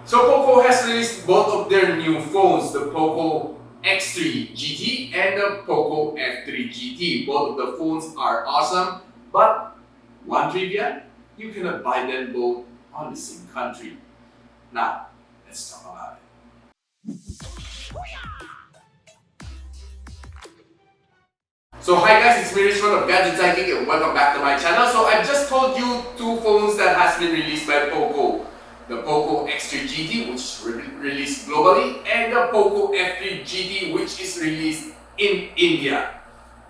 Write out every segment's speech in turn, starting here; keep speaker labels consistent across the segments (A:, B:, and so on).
A: So Poco has released both of their new phones, the Poco X3 GT and the Poco F3 GT. Both of the phones are awesome, but one trivia, you cannot buy them both on the same country. Now, let's talk about it. So hi guys, it's me Richmond of Gadget Sidekick and welcome back to my channel. So I've just told you two phones that has been released by Poco. The Poco X3 GT, which is released globally, and the Poco F3 GT, which is released in India.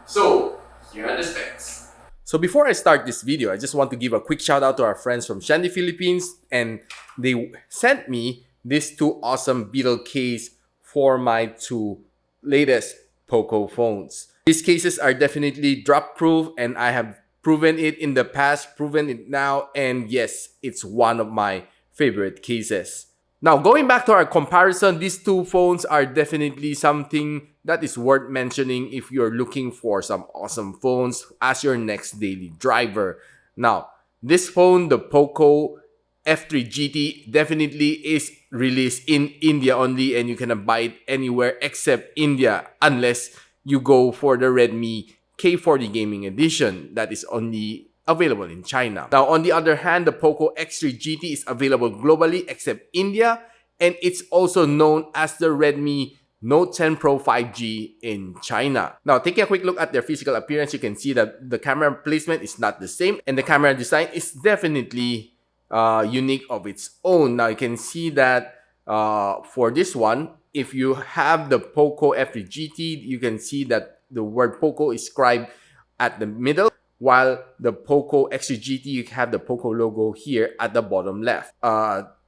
A: So here are the specs. So before I start this video, I just want to give a quick shout out to our friends from Shandy Philippines, and they sent me these two awesome Beetle case for my two latest Poco phones. These cases are definitely drop proof, and I have proven it in the past, proven it now, and yes, it's one of my favorite cases. Now, going back to our comparison, these two phones are definitely something that is worth mentioning if you're looking for some awesome phones as your next daily driver. Now, this phone, the Poco F3 GT, definitely is released in India only, and you cannot buy it anywhere except India unless you go for the Redmi K40 Gaming Edition that is only available in China. Now, on the other hand, the Poco X3 GT is available globally except India, and it's also known as the Redmi Note 10 Pro 5G in China. Now, taking a quick look at their physical appearance, you can see that the camera placement is not the same, and the camera design is definitely unique of its own. Now, you can see that for this one, if you have the Poco F3 GT, you can see that the word Poco is scribed at the middle, while the Poco X3 GT, you have the Poco logo here at the bottom left.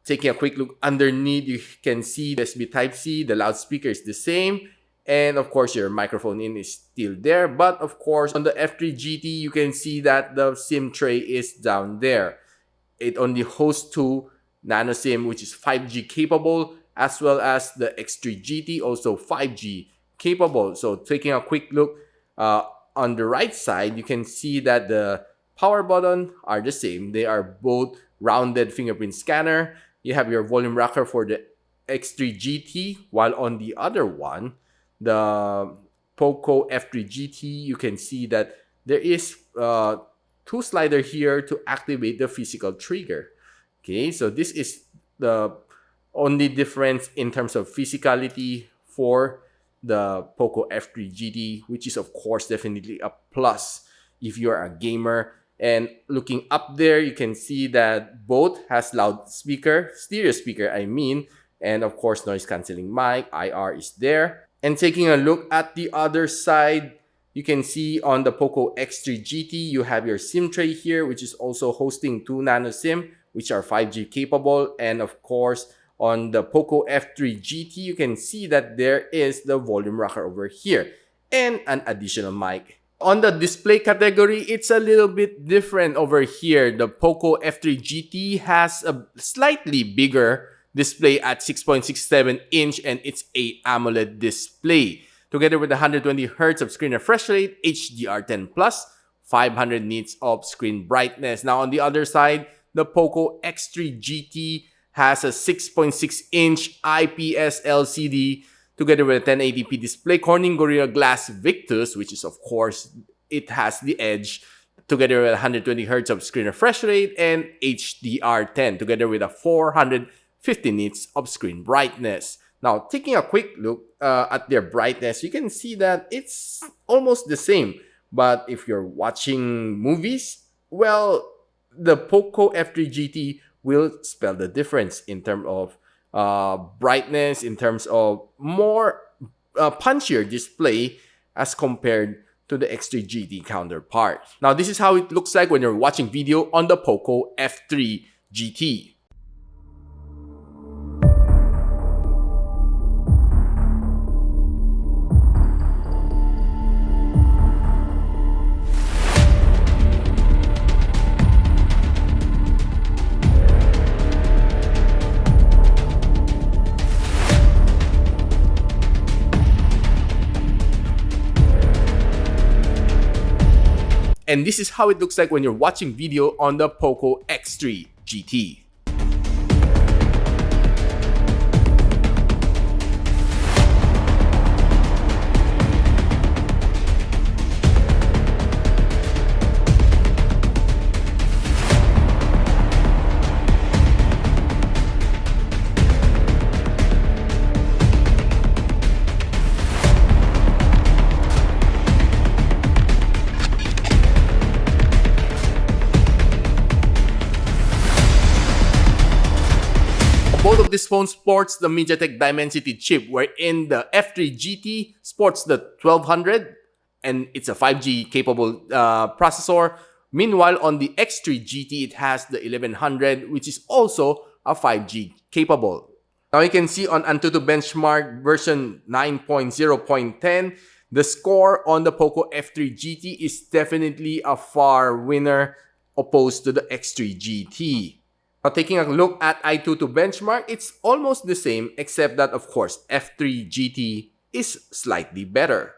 A: Taking a quick look underneath, you can see USB Type-C, the loudspeaker is the same, and of course your microphone in is still there. But of course, on the F3 GT, you can see that the SIM tray is down there. It only hosts two nano SIM, which is 5G capable, as well as the X3 GT, also 5G capable. So taking a quick look, on the right side, you can see that the power button are the same. They are both rounded fingerprint scanner. You have your volume rocker for the X3 GT, while on the other one, the Poco F3 GT, you can see that there is two slider here to activate the physical trigger. Okay, so this is the only difference in terms of physicality for the Poco F3 GT, which is of course definitely a plus if you're a gamer. And looking up there, you can see that both has loudspeaker, stereo speaker I mean, and of course noise cancelling mic, IR is there. And taking a look at the other side, you can see on the Poco X3 GT, you have your SIM tray here, which is also hosting two nano SIM, which are 5G capable. And of course, on the Poco F3 GT, you can see that there is the volume rocker over here and an additional mic. On the display category, it's a little bit different over here. The Poco F3 GT has a slightly bigger display at 6.67 inch, and it's a AMOLED display. Together with 120 Hz of screen refresh rate, HDR10+, 500 nits of screen brightness. Now on the other side, the Poco X3 GT has a 6.6 inch IPS LCD together with a 1080p display, Corning Gorilla Glass Victus, which is of course, it has the edge, together with 120 Hz of screen refresh rate, and HDR10 together with a 450 nits of screen brightness. Now, taking a quick look at their brightness, you can see that it's almost the same. But if you're watching movies, well, the Poco F3 GT will spell the difference in terms of brightness, in terms of more punchier display as compared to the X3 GT counterpart. Now, this is how it looks like when you're watching video on the Poco F3 GT. And this is how it looks like when you're watching video on the Poco X3 GT. both of these phones sports the MediaTek Dimensity chip, wherein the F3 GT sports the 1200 and it's a 5G capable processor. Meanwhile, on the X3 GT, it has the 1100, which is also a 5G capable. Now you can see on Antutu Benchmark version 9.0.10, the score on the POCO F3 GT is definitely a far winner opposed to the X3 GT. Now taking a look at iTutu Benchmark, it's almost the same except that of course F3 GT is slightly better.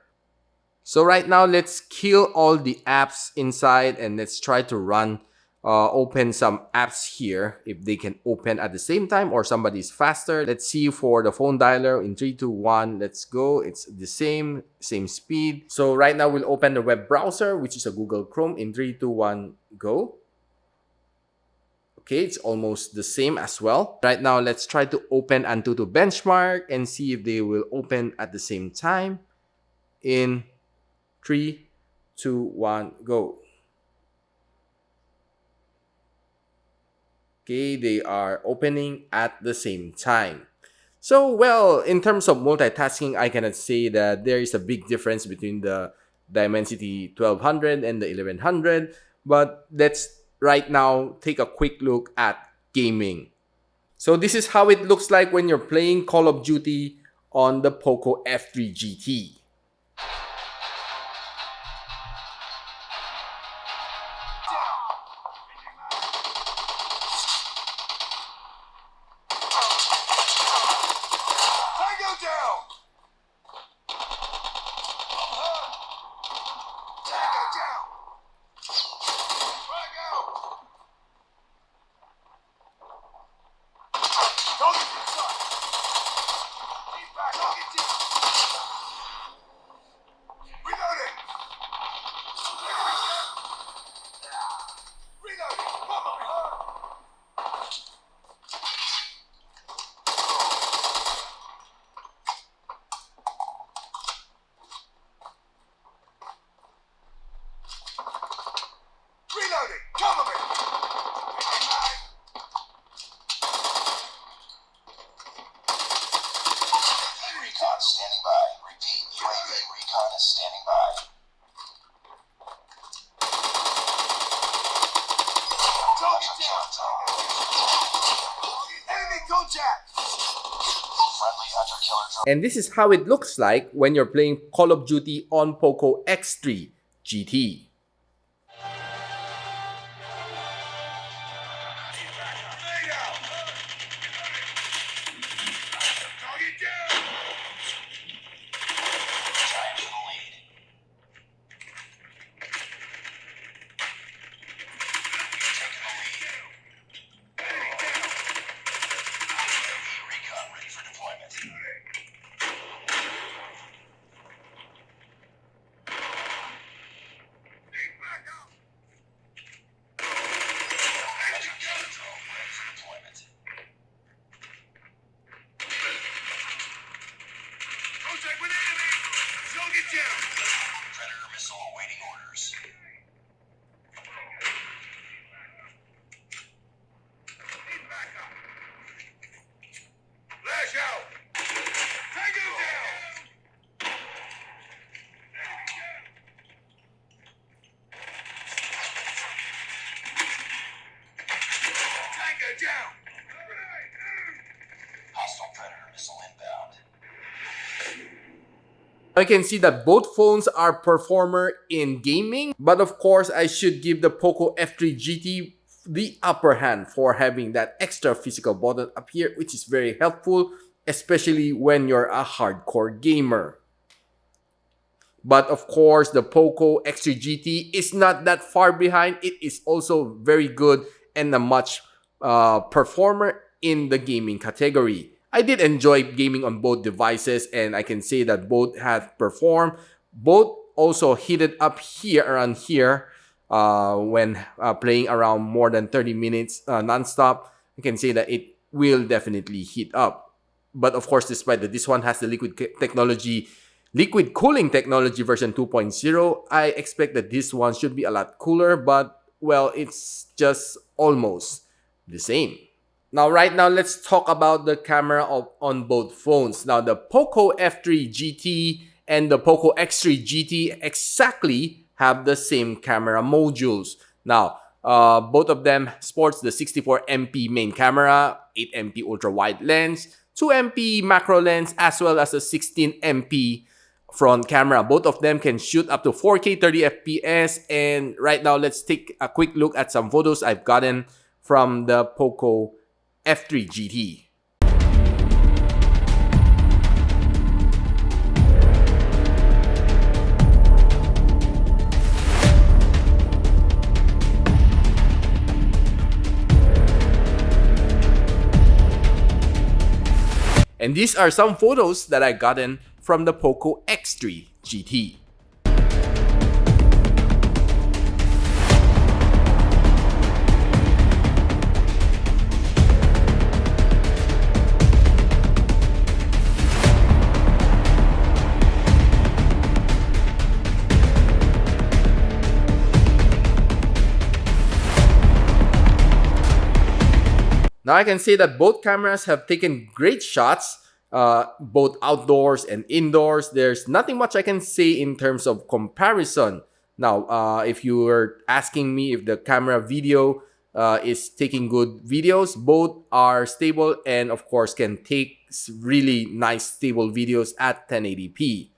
A: So right now, let's kill all the apps inside and let's try to open some apps here if they can open at the same time or somebody's faster. Let's see for the phone dialer in 3, 2, 1. Let's go. It's the same speed. So right now, we'll open the web browser, which is a Google Chrome in 3, 2, 1, go. Okay, it's almost the same as well. Right now, let's try to open Antutu Benchmark and see if they will open at the same time in 3, 2, 1, go. Okay, they are opening at the same time. So, well, in terms of multitasking, I cannot say that there is a big difference between the Dimensity 1200 and the 1100. But let's right now take a quick look at gaming. So this is how it looks like when you're playing Call of Duty on the POCO F3 GT.
B: Recon standing by. Repeat, UAV recon is standing by. Enemy contact! Friendly hunter-killer drone.
A: And this is how it looks like when you're playing Call of Duty on POCO X3 GT.
B: Predator missile awaiting orders. Flash out! Tango down! Tango down! Hostile Predator missile inbound.
A: I can see that both phones are performer in gaming, but of course I should give the POCO F3 GT the upper hand for having that extra physical button up here, which is very helpful, especially when you're a hardcore gamer. But of course, the POCO X3 GT is not that far behind. It is also very good and a much performer in the gaming category. I did enjoy gaming on both devices, and I can say that both have performed. Both also heated up here around here when playing around more than 30 minutes non-stop. I can say that it will definitely heat up. But of course, despite that this one has the liquid cooling technology version 2.0, I expect that this one should be a lot cooler, but well, it's just almost the same. Now, right now, let's talk about the camera on both phones. Now, the Poco F3 GT and the Poco X3 GT exactly have the same camera modules. Now, both of them sports the 64MP main camera, 8MP ultra wide lens, 2MP macro lens, as well as a 16MP front camera. Both of them can shoot up to 4K 30 FPS. And right now, let's take a quick look at some photos I've gotten from the Poco F3 GT. And these are some photos that I gotten from the Poco X3 GT. Now I can say that both cameras have taken great shots, both outdoors and indoors. There's nothing much I can say in terms of comparison. Now, if you were asking me if the camera video is taking good videos, both are stable and of course can take really nice stable videos at 1080p.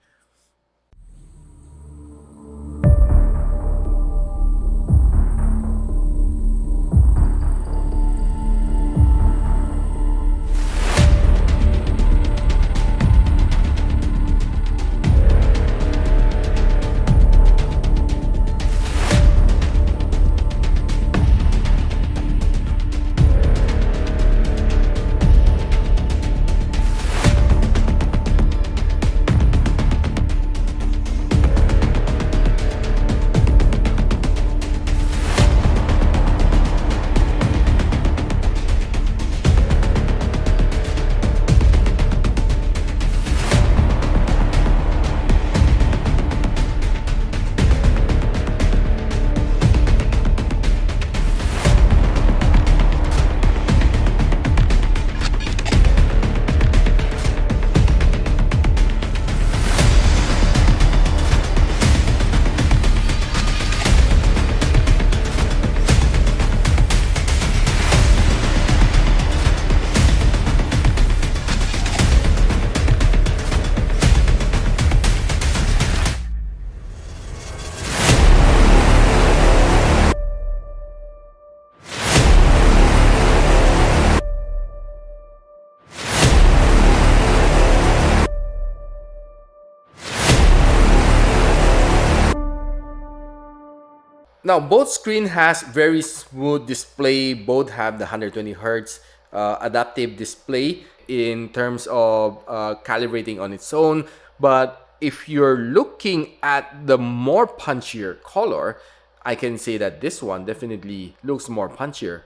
A: Now, both screen has very smooth display. Both have the 120 hertz adaptive display in terms of calibrating on its own. But if you're looking at the more punchier color, I can say that this one definitely looks more punchier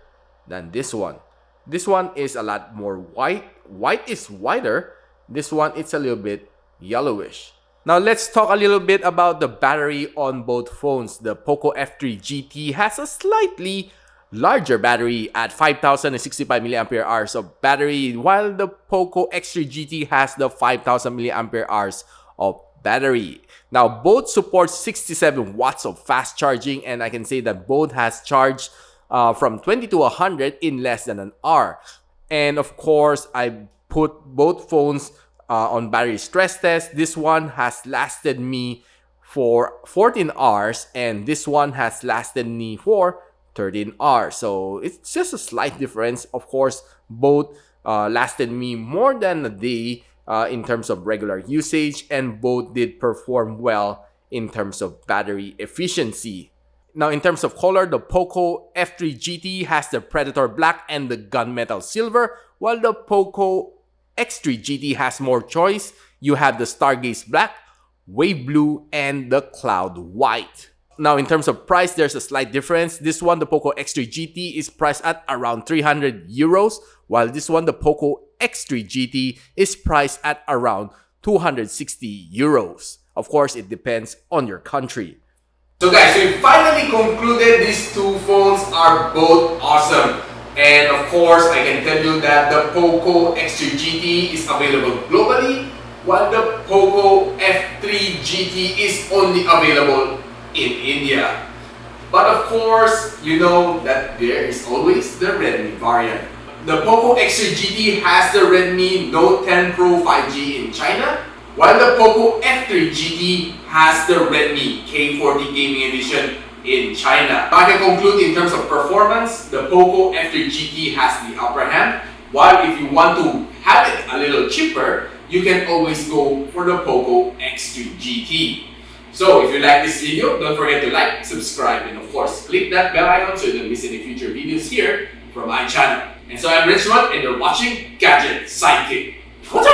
A: than this one. This one is a lot more white. White is whiter. This one, it's a little bit yellowish. Now let's talk a little bit about the battery on both phones. The Poco F3 GT has a slightly larger battery at 5065 milliampere hours of battery, while the Poco X3 GT has the 5000 milliampere hours of battery. Now both support 67 watts of fast charging, and I can say that both has charged from 20 to 100 in less than an hour. And of course, I put both phones on battery stress test. This one has lasted me for 14 hours and this one has lasted me for 13 hours. So it's just a slight difference. Of course, both lasted me more than a day in terms of regular usage, and both did perform well in terms of battery efficiency. Now, in terms of color, the Poco F3 GT has the Predator Black and the Gunmetal Silver, while the Poco X3 GT has more choice. You have the Stargaze Black, Wave Blue, and the Cloud White. Now, in terms of price, there's a slight difference. This one, the Poco X3 GT, is priced at around 300 euros, while this one, the Poco X3 GT, is priced at around 260 euros. Of course, it depends on your country. So guys, we finally concluded these two phones are both awesome. And of course, I can tell you that the POCO X3 GT is available globally, while the POCO F3 GT is only available in India. But of course, you know that there is always the Redmi variant. The POCO X3 GT has the Redmi Note 10 Pro 5G in China, while the POCO F3 GT has the Redmi K40 Gaming Edition in China. I can conclude in terms of performance, the POCO F3 GT has the upper hand, while if you want to have it a little cheaper, you can always go for the POCO X3 GT. So if you like this video, don't forget to like, subscribe, and of course, click that bell icon so you don't miss any future videos here from my channel. And so I'm Richmond and you're watching Gadget Sidekick. What's